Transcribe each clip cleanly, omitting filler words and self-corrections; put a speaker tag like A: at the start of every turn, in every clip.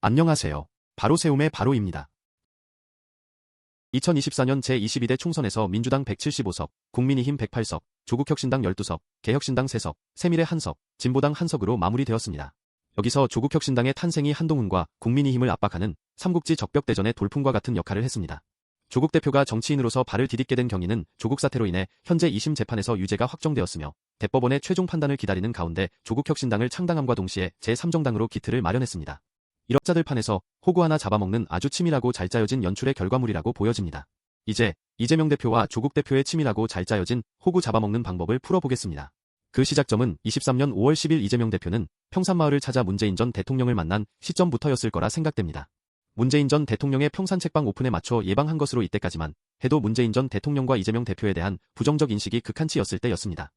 A: 안녕하세요. 바로 세움의 바로입니다. 2024년 제22대 총선에서 민주당 175석, 국민의힘 108석, 조국혁신당 12석, 개혁신당 3석, 새미래 1석, 진보당 1석으로 마무리되었습니다. 여기서 조국혁신당의 탄생이 한동훈과 국민의힘을 압박하는 삼국지 적벽대전의 돌풍과 같은 역할을 했습니다. 조국 대표가 정치인으로서 발을 디딛게 된 경위는 조국 사태로 인해 현재 2심 재판에서 유죄가 확정되었으며 대법원의 최종 판단을 기다리는 가운데 조국혁신당을 창당함과 동시에 제3정당으로 기틀을 마련했습니다. 이력자들 판에서 호구 하나 잡아먹는 아주 치밀하고 잘 짜여진 연출의 결과물이라고 보여집니다. 이제 이재명 대표와 조국 대표의 치밀하고 잘 짜여진 호구 잡아먹는 방법을 풀어보겠습니다. 그 시작점은 23년 5월 10일 이재명 대표는 평산마을을 찾아 문재인 전 대통령을 만난 시점부터였을 거라 생각됩니다. 문재인 전 대통령의 평산 책방 오픈에 맞춰 예방한 것으로 이때까지만 해도 문재인 전 대통령과 이재명 대표에 대한 부정적 인식이 극한치였을 때였습니다.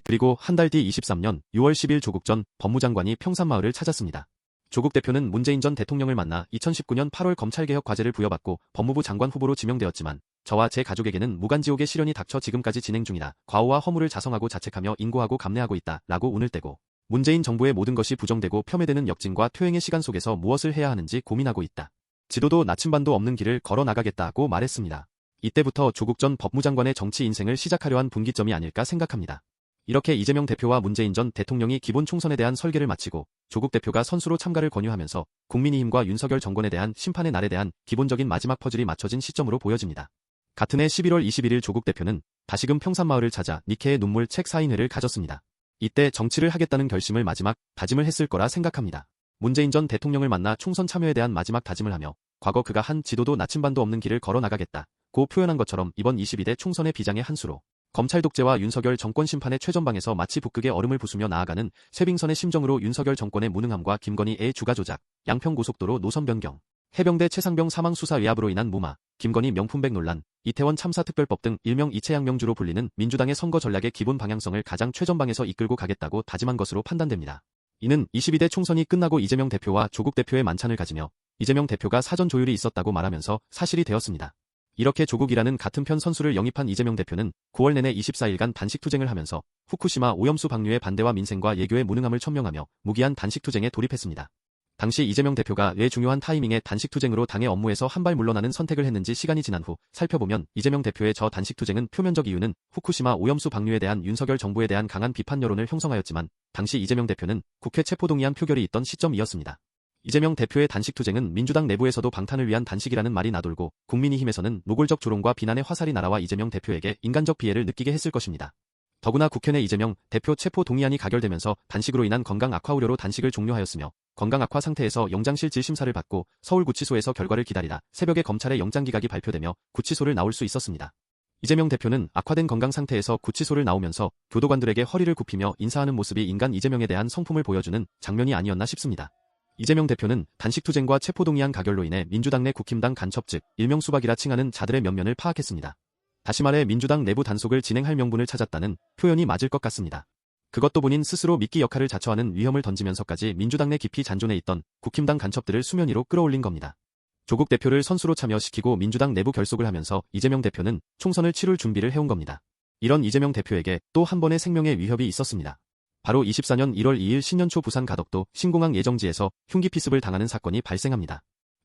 A: 그리고 한 달 뒤 23년 6월 10일 조국 전 법무장관이 평산마을을 찾았습니다. 조국 대표는 문재인 전 대통령을 만나 2019년 8월 검찰개혁 과제를 부여받고 법무부 장관 후보로 지명되었지만 저와 제 가족에게는 무간지옥의 시련이 닥쳐 지금까지 진행 중이다. 과오와 허물을 자성하고 자책하며 인고하고 감내하고 있다. 라고 운을 떼고 문재인 정부의 모든 것이 부정되고 폄훼되는 역진과 퇴행의 시간 속에서 무엇을 해야 하는지 고민하고 있다. 지도도 나침반도 없는 길을 걸어 나가겠다고 말했습니다. 이때부터 조국 전 법무장관의 정치 인생을 시작하려 한 분기점이 아닐까 생각합니다. 이렇게 이재명 대표와 문재인 전 대통령이 기본 총선에 대한 설계를 마치고 조국 대표가 선수로 참가를 권유하면서 국민의힘과 윤석열 정권에 대한 심판의 날에 대한 기본적인 마지막 퍼즐이 맞춰진 시점으로 보여집니다. 같은 해 11월 21일 조국 대표는 다시금 평산마을을 찾아 니케의 눈물 책 사인회를 가졌습니다. 이때 정치를 하겠다는 결심을 마지막 다짐을 했을 거라 생각합니다. 문재인 전 대통령을 만나 총선 참여에 대한 마지막 다짐을 하며 과거 그가 한 지도도 나침반도 없는 길을 걸어 나가겠다고 표현한 것처럼 이번 22대 총선의 비장의 한 수로 검찰 독재와 윤석열 정권 심판의 최전방에서 마치 북극의 얼음을 부수며 나아가는 쇠빙선의 심정으로 윤석열 정권의 무능함과 김건희의 주가 조작, 양평고속도로 노선 변경, 해병대 최상병 사망 수사 외압으로 인한 무마, 김건희 명품백 논란, 이태원 참사 특별법 등 일명 이채양명주로 불리는 민주당의 선거 전략의 기본 방향성을 가장 최전방에서 이끌고 가겠다고 다짐한 것으로 판단됩니다. 이는 22대 총선이 끝나고 이재명 대표와 조국 대표의 만찬을 가지며 이재명 대표가 사전 조율이 있었다고 말하면서 사실이 되었습니다. 이렇게 조국이라는 같은 편 선수를 영입한 이재명 대표는 9월 내내 24일간 단식투쟁을 하면서 후쿠시마 오염수 방류의 반대와 민생과 예교의 무능함을 천명하며 무기한 단식투쟁에 돌입했습니다. 당시 이재명 대표가 왜 중요한 타이밍에 단식투쟁으로 당의 업무에서 한 발 물러나는 선택을 했는지 시간이 지난 후 살펴보면 이재명 대표의 저 단식투쟁은 표면적 이유는 후쿠시마 오염수 방류에 대한 윤석열 정부에 대한 강한 비판 여론을 형성하였지만 당시 이재명 대표는 국회 체포동의안 표결이 있던 시점이었습니다. 이재명 대표의 단식투쟁은 민주당 내부에서도 방탄을 위한 단식이라는 말이 나돌고 국민의힘에서는 노골적 조롱과 비난의 화살이 날아와 이재명 대표에게 인간적 피해를 느끼게 했을 것입니다. 더구나 국회 내 이재명 대표 체포 동의안이 가결되면서 단식으로 인한 건강 악화 우려로 단식을 종료하였으며 건강 악화 상태에서 영장실 질심사를 받고 서울구치소에서 결과를 기다리다 새벽에 검찰의 영장기각이 발표되며 구치소를 나올 수 있었습니다. 이재명 대표는 악화된 건강 상태에서 구치소를 나오면서 교도관들에게 허리를 굽히며 인사하는 모습이 인간 이재명에 대한 성품을 보여주는 장면이 아니었나 싶습니다. 이재명 대표는 단식투쟁과 체포동의안 가결로 인해 민주당 내 국힘당 간첩 즉 일명 수박이라 칭하는 자들의 면면을 파악했습니다. 다시 말해 민주당 내부 단속을 진행할 명분을 찾았다는 표현이 맞을 것 같습니다. 그것도 본인 스스로 미끼 역할을 자처하는 위험을 던지면서까지 민주당 내 깊이 잔존해 있던 국힘당 간첩들을 수면 위로 끌어올린 겁니다. 조국 대표를 선수로 참여시키고 민주당 내부 결속을 하면서 이재명 대표는 총선을 치룰 준비를 해온 겁니다. 이런 이재명 대표에게 또 한 번의 생명의 위협이 있었습니다. 바로 24년 1월 2일 신년초 부산 가덕도 신공항 예정지에서 흉기 피습을 당하는 사건이 발생합니다.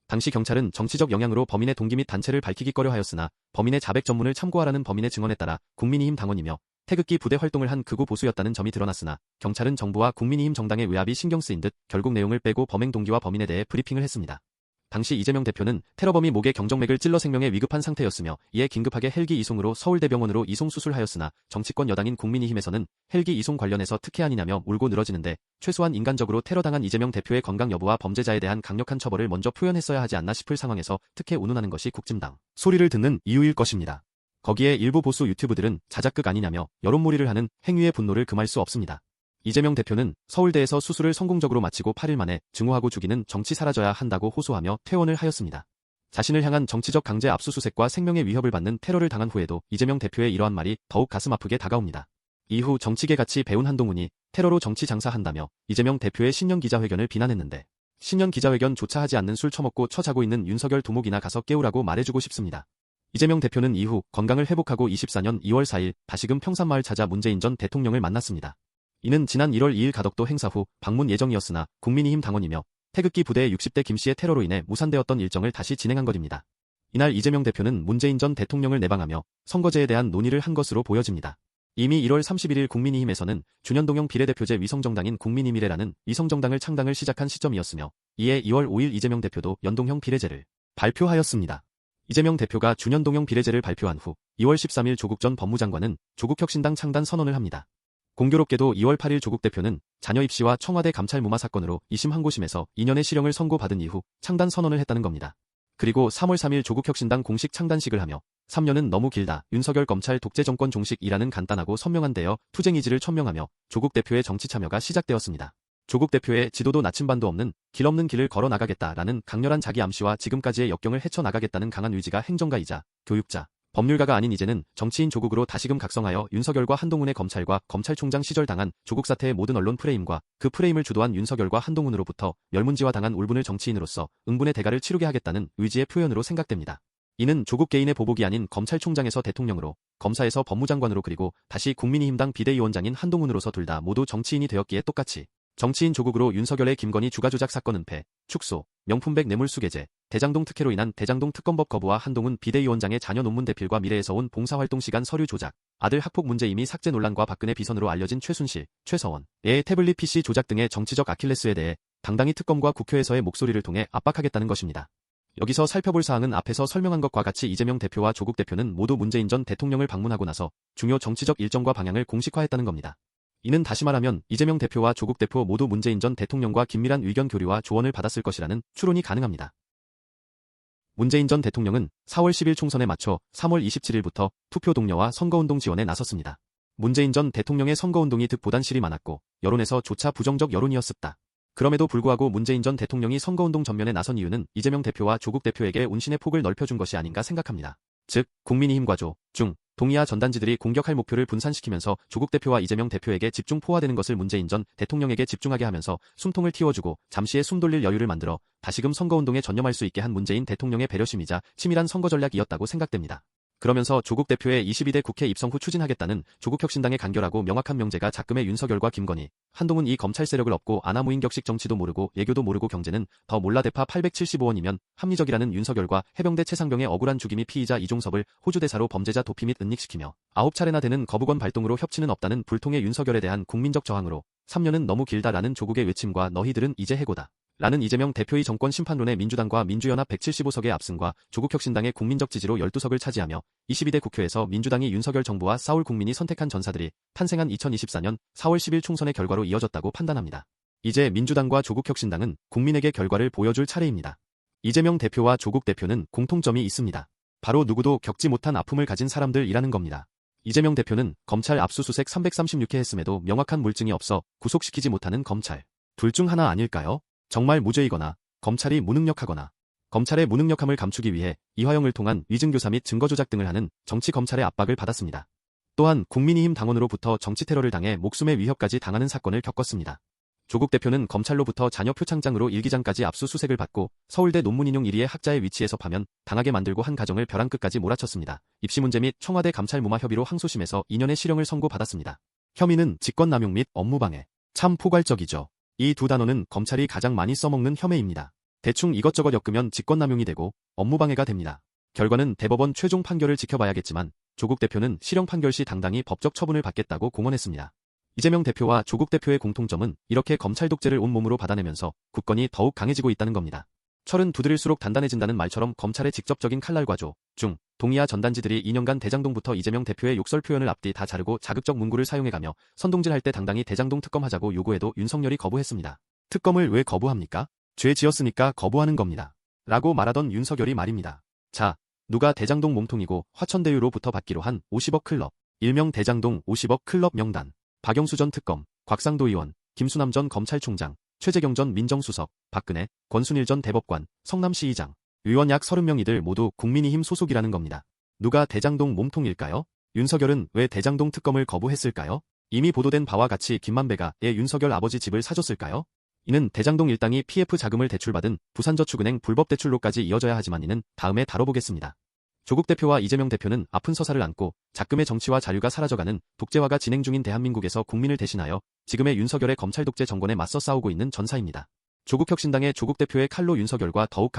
A: 당시 경찰은 정치적 영향으로 범인의 동기 및 단체를 밝히기 꺼려하였으나 범인의 자백 전문을 참고하라는 범인의 증언에 따라 국민의힘 당원이며 태극기 부대 활동을 한 극우 보수였다는 점이 드러났으나 경찰은 정부와 국민의힘 정당의 외압이 신경 쓰인 듯 결국 내용을 빼고 범행 동기와 범인에 대해 브리핑을 했습니다. 당시 이재명 대표는 테러범이 목에 경정맥을 찔러 생명에 위급한 상태였으며 이에 긴급하게 헬기 이송으로 서울대병원으로 이송 수술하였으나 정치권 여당인 국민의힘에서는 헬기 이송 관련해서 특혜아니냐며 울고 늘어지는데 최소한 인간적으로 테러당한 이재명 대표의 건강 여부와 범죄자에 대한 강력한 처벌을 먼저 표현했어야 하지 않나 싶을 상황에서 특혜 운운하는 것이 국진당 소리를 듣는 이유일 것입니다. 거기에 일부 보수 유튜브들은 자작극 아니냐며 여론몰이를 하는 행위의 분노를 금할 수 없습니다. 이재명 대표는 서울대에서 수술을 성공적으로 마치고 8일 만에 증오하고 죽이는 정치 사라져야 한다고 호소하며 퇴원을 하였습니다. 자신을 향한 정치적 강제 압수수색과 생명의 위협을 받는 테러를 당한 후에도 이재명 대표의 이러한 말이 더욱 가슴 아프게 다가옵니다. 이후 정치계 같이 배운 한동훈이 테러로 정치 장사한다며 이재명 대표의 신년 기자회견을 비난했는데 신년 기자회견조차 하지 않는 술 처먹고 처자고 있는 윤석열 두목이나 가서 깨우라고 말해주고 싶습니다. 이재명 대표는 이후 건강을 회복하고 24년 2월 4일 다시금 평산마을 찾아 문재인 전 대통령을 만났습니다. 이는 지난 1월 2일 가덕도 행사 후 방문 예정이었으나 국민의힘 당원이며 태극기 부대 60대 김씨의 테러로 인해 무산되었던 일정을 다시 진행한 것입니다. 이날 이재명 대표는 문재인 전 대통령을 내방하며 선거제에 대한 논의를 한 것으로 보여집니다. 이미 1월 31일 국민의힘에서는 준연동형 비례대표제 위성정당인 국민의미래라는 위성정당을 창당을 시작한 시점이었으며 이에 2월 5일 이재명 대표도 연동형 비례제를 발표하였습니다. 이재명 대표가 준연동형 비례제를 발표한 후 2월 13일 조국 전 법무장관은 조국혁신당 창단 선언을 합니다. 공교롭게도 2월 8일 조국 대표는 자녀 입시와 청와대 감찰 무마 사건으로 2심 항고심에서 2년의 실형을 선고받은 이후 창단 선언을 했다는 겁니다. 그리고 3월 3일 조국혁신당 공식 창단식을 하며 3년은 너무 길다. 윤석열 검찰 독재 정권 종식이라는 간단하고 선명한 대여 투쟁 의지를 천명하며 조국 대표의 정치 참여가 시작되었습니다. 조국 대표의 지도도 나침반도 없는 길 없는 길을 걸어 나가겠다라는 강렬한 자기 암시와 지금까지의 역경을 헤쳐나가겠다는 강한 의지가 행정가이자 교육자, 법률가가 아닌 이제는 정치인 조국으로 다시금 각성하여 윤석열과 한동훈의 검찰과 검찰총장 시절 당한 조국 사태의 모든 언론 프레임과 그 프레임을 주도한 윤석열과 한동훈으로부터 멸문지화 당한 울분을 정치인으로서 응분의 대가를 치르게 하겠다는 의지의 표현으로 생각됩니다. 이는 조국 개인의 보복이 아닌 검찰총장에서 대통령으로, 검사에서 법무장관으로 그리고 다시 국민의힘당 비대위원장인 한동훈으로서 둘 다 모두 정치인이 되었기에 똑같이 정치인 조국으로 윤석열의 김건희 주가조작 사건 은폐, 축소, 명품백 뇌물수개제, 대장동 특혜로 인한 대장동 특검법 거부와 한동훈 비대위원장의 자녀 논문 대필과 미래에서 온 봉사활동 시간 서류 조작, 아들 학폭 문제 이미 삭제 논란과 박근혜 비선으로 알려진 최순실, 최서원의 태블릿 PC 조작 등의 정치적 아킬레스에 대해 당당히 특검과 국회에서의 목소리를 통해 압박하겠다는 것입니다. 여기서 살펴볼 사항은 앞에서 설명한 것과 같이 이재명 대표와 조국 대표는 모두 문재인 전 대통령을 방문하고 나서 중요 정치적 일정과 방향을 공식화했다는 겁니다. 이는 다시 말하면 이재명 대표와 조국 대표 모두 문재인 전 대통령과 긴밀한 의견 교류와 조언을 받았을 것이라는 추론이 가능합니다. 문재인 전 대통령은 4월 10일 총선에 맞춰 3월 27일부터 투표 독려와 선거운동 지원에 나섰습니다. 문재인 전 대통령의 선거운동이 득보단 실이 많았고 여론에서 조차 부정적 여론이었습니다. 그럼에도 불구하고 문재인 전 대통령이 선거운동 전면에 나선 이유는 이재명 대표와 조국 대표에게 운신의 폭을 넓혀준 것이 아닌가 생각합니다. 즉, 국민의힘과 동이하 전단지들이 공격할 목표를 분산시키면서 조국 대표와 이재명 대표에게 집중 포화되는 것을 문재인 전 대통령에게 집중하게 하면서 숨통을 틔워주고 잠시의 숨 돌릴 여유를 만들어 다시금 선거운동에 전념할 수 있게 한 문재인 대통령의 배려심이자 치밀한 선거 전략이었다고 생각됩니다. 그러면서 조국 대표의 22대 국회 입성 후 추진하겠다는 조국혁신당의 간결하고 명확한 명제가 작금의 윤석열과 김건희, 한동훈 이 검찰 세력을 업고 아나무인격식 정치도 모르고 예교도 모르고 경제는 더 몰라 대파 875원이면 합리적이라는 윤석열과 해병대 최상병의 억울한 죽임이 피의자 이종섭을 호주 대사로 범죄자 도피 및 은닉시키며 9차례나 되는 거부권 발동으로 협치는 없다는 불통의 윤석열에 대한 국민적 저항으로 3년은 너무 길다라는 조국의 외침과 너희들은 이제 해고다. 라는 이재명 대표의 정권 심판론에 민주당과 민주연합 175석의 압승과 조국혁신당의 국민적 지지로 12석을 차지하며 22대 국회에서 민주당이 윤석열 정부와 싸울 국민이 선택한 전사들이 탄생한 2024년 4월 10일 총선의 결과로 이어졌다고 판단합니다. 이제 민주당과 조국혁신당은 국민에게 결과를 보여줄 차례입니다. 이재명 대표와 조국 대표는 공통점이 있습니다. 바로 누구도 겪지 못한 아픔을 가진 사람들이라는 겁니다. 이재명 대표는 검찰 압수수색 336회 했음에도 명확한 물증이 없어 구속시키지 못하는 검찰. 둘 중 하나 아닐까요? 정말 무죄이거나 검찰이 무능력하거나 검찰의 무능력함을 감추기 위해 이화영을 통한 위증교사 및 증거조작 등을 하는 정치 검찰의 압박을 받았습니다. 또한 국민의힘 당원으로부터 정치 테러를 당해 목숨의 위협까지 당하는 사건을 겪었습니다. 조국 대표는 검찰로부터 자녀 표창장으로 일기장까지 압수수색을 받고 서울대 논문 인용 1위의 학자의 위치에서 파면 당하게 만들고 한 가정을 벼랑 끝까지 몰아쳤습니다. 입시 문제 및 청와대 감찰 무마 협의로 항소심에서 2년의 실형을 선고받았습니다. 혐의는 직권남용 및 업무방해. 참 포괄적이죠. 이 두 단어는 검찰이 가장 많이 써먹는 혐의입니다. 대충 이것저것 엮으면 직권남용이 되고 업무방해가 됩니다. 결과는 대법원 최종 판결을 지켜봐야겠지만 조국 대표는 실형 판결 시 당당히 법적 처분을 받겠다고 공언했습니다. 이재명 대표와 조국 대표의 공통점은 이렇게 검찰 독재를 온몸으로 받아내면서 굳건히 더욱 강해지고 있다는 겁니다. 철은 두드릴수록 단단해진다는 말처럼 검찰의 직접적인 칼날과 동이하 전단지들이 2년간 대장동부터 이재명 대표의 욕설 표현을 앞뒤 다 자르고 자극적 문구를 사용해가며 선동질할 때 당당히 대장동 특검 하자고 요구해도 윤석열이 거부했습니다. 특검을 왜 거부합니까? 죄 지었으니까 거부하는 겁니다. 라고 말하던 윤석열이 말입니다. 자, 누가 대장동 몸통이고 화천대유로부터 받기로 한 50억 클럽, 일명 대장동 50억 클럽 명단, 박영수 전 특검, 곽상도 의원, 김수남 전 검찰총장, 최재경 전 민정수석, 박근혜, 권순일 전 대법관, 성남시의장, 의원 약 30명 이들 모두 국민의힘 소속이라는 겁니다. 누가 대장동 몸통일까요? 윤석열은 왜 대장동 특검을 거부했을까요? 이미 보도된 바와 같이 김만배가 윤석열 아버지 집을 사줬을까요? 이는 대장동 일당이 PF 자금을 대출받은 부산저축은행 불법 대출로까지 이어져야 하지만 이는 다음에 다뤄보겠습니다. 조국 대표와 이재명 대표는 아픈 서사를 안고 작금의 정치와 자유가 사라져가는 독재화가 진행 중인 대한민국에서 국민을 대신하여 지금의 윤석열의 검찰 독재 정권에 맞서 싸우고 있는 전사입니다. 조국혁신당의 조국 대표의 칼로 윤석열과 더욱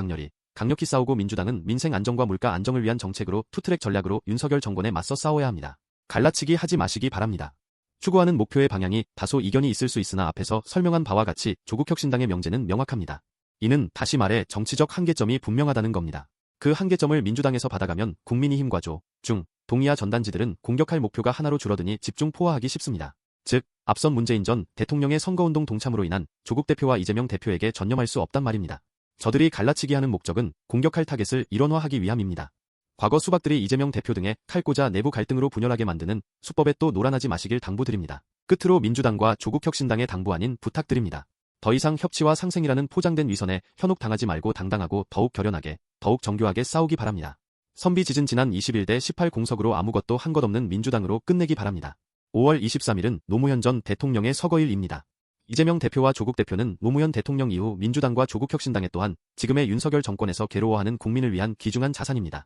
A: 강력히 싸우고 민주당은 민생 안정과 물가 안정을 위한 정책으로 투트랙 전략으로 윤석열 정권에 맞서 싸워야 합니다. 갈라치기 하지 마시기 바랍니다. 추구하는 목표의 방향이 다소 이견이 있을 수 있으나 앞에서 설명한 바와 같이 조국혁신당의 명제는 명확합니다. 이는 다시 말해 정치적 한계점이 분명하다는 겁니다. 그 한계점을 민주당에서 받아가면 국민의힘과 동이하 전단지들은 공격할 목표가 하나로 줄어드니 집중 포화하기 쉽습니다. 즉, 앞선 문재인 전 대통령의 선거운동 동참으로 인한 조국 대표와 이재명 대표에게 전념할 수 없단 말입니다. 저들이 갈라치기 하는 목적은 공격할 타겟을 일원화하기 위함입니다. 과거 수박들이 이재명 대표 등의 칼 꽂아 내부 갈등으로 분열하게 만드는 수법에 또 놀아나지 마시길 당부드립니다. 끝으로 민주당과 조국혁신당의 당부아닌 부탁드립니다. 더 이상 협치와 상생이라는 포장된 위선에 현혹당하지 말고 당당하고 더욱 결연하게, 더욱 정교하게 싸우기 바랍니다. 선비지진 지난 21대 18 공석으로 아무것도 한 것 없는 민주당으로 끝내기 바랍니다. 5월 23일은 노무현 전 대통령의 서거일입니다. 이재명 대표와 조국 대표는 노무현 대통령 이후 민주당과 조국혁신당에 또한 지금의 윤석열 정권에서 괴로워하는 국민을 위한 귀중한 자산입니다.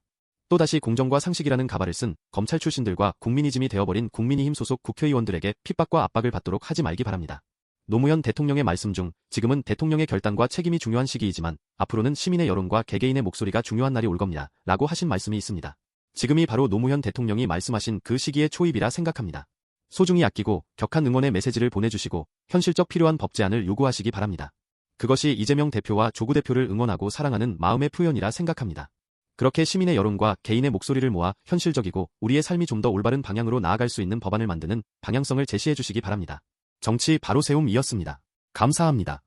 A: 또다시 공정과 상식이라는 가발을 쓴 검찰 출신들과 국민이즘이 되어버린 국민의힘 소속 국회의원들에게 핍박과 압박을 받도록 하지 말기 바랍니다. 노무현 대통령의 말씀 중 지금은 대통령의 결단과 책임이 중요한 시기이지만 앞으로는 시민의 여론과 개개인의 목소리가 중요한 날이 올 겁니다. 라고 하신 말씀이 있습니다. 지금이 바로 노무현 대통령이 말씀하신 그 시기의 초입이라 생각합니다. 소중히 아끼고 격한 응원의 메시지를 보내주시고 현실적 필요한 법제안을 요구하시기 바랍니다. 그것이 이재명 대표와 조국 대표를 응원하고 사랑하는 마음의 표현이라 생각합니다. 그렇게 시민의 여론과 개인의 목소리를 모아 현실적이고 우리의 삶이 좀 더 올바른 방향으로 나아갈 수 있는 법안을 만드는 방향성을 제시해 주시기 바랍니다. 정치 바로 세움이었습니다. 감사합니다.